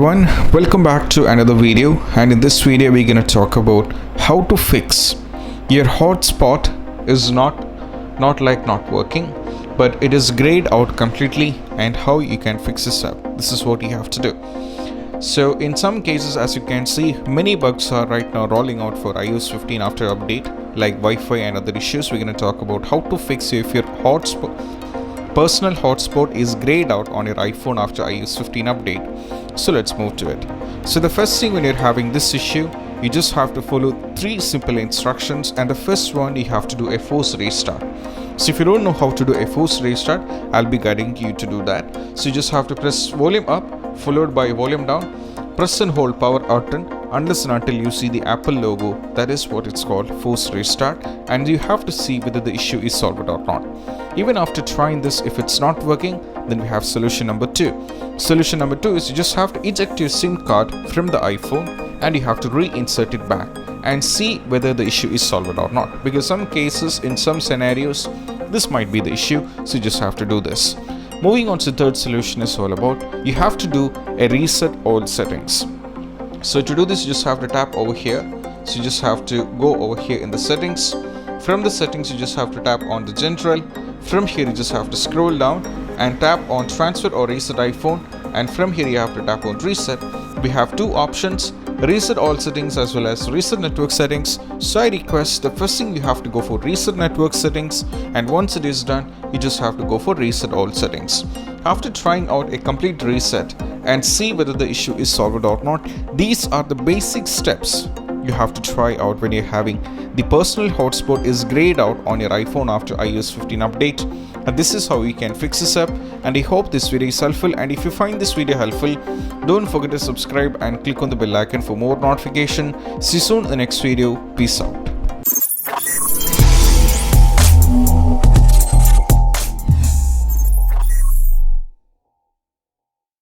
everyone, welcome back to another video, and in this video we're going to talk about how to fix your hotspot is not working, but it is grayed out completely, and how you can fix this up. This is what you have to do. So in some cases, as you can see, many bugs are right now rolling out for iOS 15 after update, like Wi-Fi and other issues. We're going to talk about how to fix if your personal hotspot is grayed out on your iPhone after iOS 15 update. So let's move to it. So the first thing, when you're having this issue, you just have to follow 3 simple instructions, and the first one, you have to do a force restart. So if you don't know how to do a force restart, I'll be guiding you to do that. So you just have to press volume up followed by volume down, press and hold power button unless and until you see the Apple logo. That is what it's called, force restart, and you have to see whether the issue is solved or not. Even after trying this, if it's not working, then we have solution number 2. Solution number 2 is you just have to eject your SIM card from the iPhone and you have to reinsert it back and see whether the issue is solved or not, because some cases, in some scenarios, this might be the issue. So you just have to do this. Moving on to the third solution is all about, you have to do a reset all settings. So to do this, you just have to tap over here. So you just have to go over here in the settings. From the settings, you just have to tap on the general. From here, you just have to scroll down and tap on transfer or reset iPhone, and from here you have to tap on reset. We have 2 options, reset all settings as well as reset network settings. So I request the first thing, you have to go for reset network settings, and once it is done, you just have to go for reset all settings. After trying out a complete reset and see whether the issue is solved or not, these are the basic steps you have to try out when you're having the personal hotspot is grayed out on your iPhone after iOS 15 update. And this is how you can fix this up, and I hope this video is helpful. And if you find this video helpful, don't forget to subscribe and click on the bell icon for more notification. See you soon in the next video. Peace out.